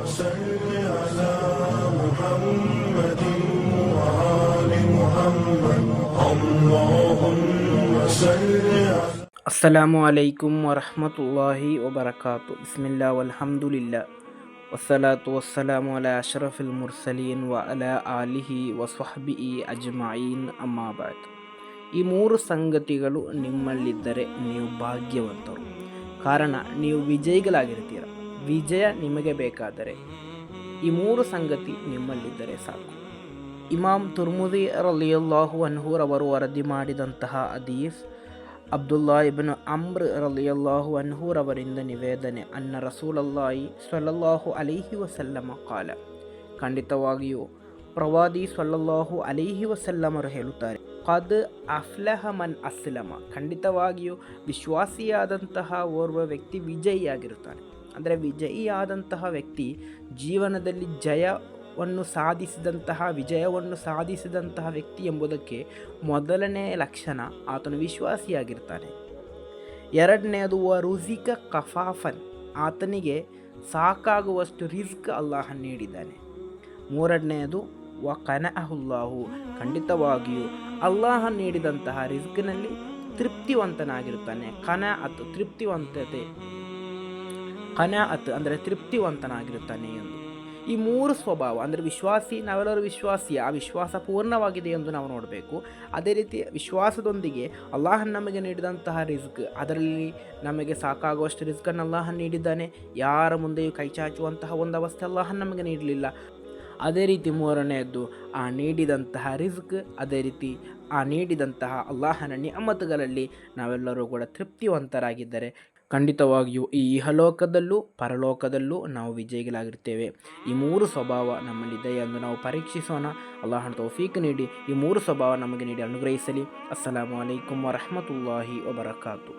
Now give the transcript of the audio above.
صل على محمد وآل محمد اللهم صل على ಅಸ್ಸಲಾಮು ಅಲೈಕುಂ ವರಹಮತುಲ್ಲಾಹಿ ವಬರಕಾತು. ಬಿಸ್ಮಿಲ್ಲಾ ವಲ್ಹಮ್ದುಲಿಲ್ಲಾ ವಸ್ಸಲಾತು ವಸ್ಸಲಾಮು ಅಲಾ ಅಶ್ರಫಿಲ್ ಮುರ್ಸಲೀನ್ ವ ಅಲಾ ಆಲಿಹಿ ವಸ್ವಹ್ಬಿಹಿ ಅಜ್ಮഈನ್ ಅಮ್ಮಾ ಬಾದ್. ಈ ಮೂರು ಸಂಗತಿಗಳು ನಿಮ್ಮಲ್ಲಿದ್ದರೆ ನೀವು ಭಾಗ್ಯವಂತರು. ಕಾರಣ ನೀವು ವಿಜಯಿಗಳಾಗಿರ್ತೀರ. ವಿಜಯ ನಿಮಗೆ ಬೇಕಾದರೆ ಈ ಮೂರು ಸಂಗತಿ ನಿಮ್ಮಲ್ಲಿದ್ದರೆ ಸಾಕು. ಇಮಾಮ್ ತುರ್ಮುದಿ ರಲಿಯಲ್ಲಾಹು ಅನ್ಹು ರವರು ವರದಿ ಮಾಡಿದಂತಹ ಹದೀಸ್, ಅಬ್ದುಲ್ಲಾ ಇಬ್ನ್ ಅಮ್ರ್ ರಲಿಯಲ್ಲಾಹು ಅನ್ಹು ರವರಿಂದ ನಿವೇದನೆ, ಅನ್ನ ರಸೂಲಲ್ಲಾಹಿ ಸ್ವಲ್ಲಲ್ಲಾಹು ಅಲೈಹಿ ವಸಲ್ಲಮ ಕಾಲ, ಖಂಡಿತವಾಗಿಯೂ ಪ್ರವಾದಿ ಸ್ವಲ್ಲಲ್ಲಾಹು ಅಲೈಹಿ ವಸಲ್ಲಮರು ಹೇಳುತ್ತಾರೆ, ಖದ್ ಅಫ್ಲಹ ಮನ್ ಅಸ್ಲಮ, ಖಂಡಿತವಾಗಿಯೂ ವಿಶ್ವಾಸಿಯಾದಂತಹ ಓರ್ವ ವ್ಯಕ್ತಿ ವಿಜಯಿಯಾಗಿರುತ್ತಾನೆ. ಅಂದರೆ ವಿಜಯಿಯಾದಂತಹ ವ್ಯಕ್ತಿ ಜೀವನದಲ್ಲಿ ವಿಜಯವನ್ನು ಸಾಧಿಸಿದಂತಹ ವ್ಯಕ್ತಿ ಎಂಬುದಕ್ಕೆ ಮೊದಲನೇ ಲಕ್ಷಣ ಆತನು ವಿಶ್ವಾಸಿಯಾಗಿರ್ತಾನೆ. ಎರಡನೆಯದು ವ ರುಜಿಕ ಕಫಾಫನ್, ಆತನಿಗೆ ಸಾಕಾಗುವಷ್ಟು ರಿಸ್ಕ್ ಅಲ್ಲಾಹ ನೀಡಿದ್ದಾನೆ. ಮೂರನೆಯದು ವ ಕನಅಹುಲ್ಲಾಹು, ಖಂಡಿತವಾಗಿಯೂ ಅಲ್ಲಾಹ ನೀಡಿದಂತಹ ರಿಸ್ಕ್ನಲ್ಲಿ ತೃಪ್ತಿವಂತನಾಗಿರುತ್ತಾನೆ. ಕನಾಅತ್ ಅಂದರೆ ತೃಪ್ತಿವಂತನಾಗಿರುತ್ತಾನೆ ಎಂದು. ಈ ಮೂರು ಸ್ವಭಾವ ಅಂದರೆ ನಾವೆಲ್ಲರೂ ವಿಶ್ವಾಸಿ, ಆ ವಿಶ್ವಾಸ ಪೂರ್ಣವಾಗಿದೆ ಎಂದು ನಾವು ನೋಡಬೇಕು. ಅದೇ ರೀತಿ ವಿಶ್ವಾಸದೊಂದಿಗೆ ಅಲ್ಲಾಹ ನಮಗೆ ನೀಡಿದಂತಹ ರಿಸ್ಕ್, ಅದರಲ್ಲಿ ನಮಗೆ ಸಾಕಾಗುವಷ್ಟು ರಿಸ್ಕನ್ನು ಅಲ್ಲಾಹ ನೀಡಿದ್ದಾನೆ. ಯಾರ ಮುಂದೆಯೂ ಕೈ ಚಾಚುವಂತಹ ಒಂದು ಅವಸ್ಥೆ ಅಲ್ಲಾಹ ನಮಗೆ ನೀಡಲಿಲ್ಲ. ಅದೇ ರೀತಿ ಮೂರನೆಯದ್ದು ಆ ನೀಡಿದಂತಹ ರಿಸ್ಕ್, ಅದೇ ರೀತಿ ಆ ನೀಡಿದಂತಹ ಅಲ್ಲಾಹನ ನಿಅಮತುಗಳಲ್ಲಿ ನಾವೆಲ್ಲರೂ ಕೂಡ ತೃಪ್ತಿವಂತರಾಗಿದ್ದರೆ ಖಂಡಿತವಾಗಿಯೂ ಈ ಇಹಲೋಕದಲ್ಲೂ ಪರಲೋಕದಲ್ಲೂ ನಾವು ವಿಜಯಿಗಳಾಗಿರ್ತೇವೆ. ಈ ಮೂರು ಸ್ವಭಾವ ನಮ್ಮಲ್ಲಿದೆ ಎಂದು ನಾವು ಪರೀಕ್ಷಿಸೋಣ. ಅಲ್ಲಾಹನ ತೌಫೀಕ್ ನೀಡಿ ಈ ಮೂರು ಸ್ವಭಾವ ನಮಗೆ ನೀಡಿ ಅನುಗ್ರಹಿಸಲಿ. ಅಸ್ಸಲಾಮು ಅಲೈಕುಂ ವರಹಮತುಲ್ಲಾಹಿ ವಬರಕಾತು.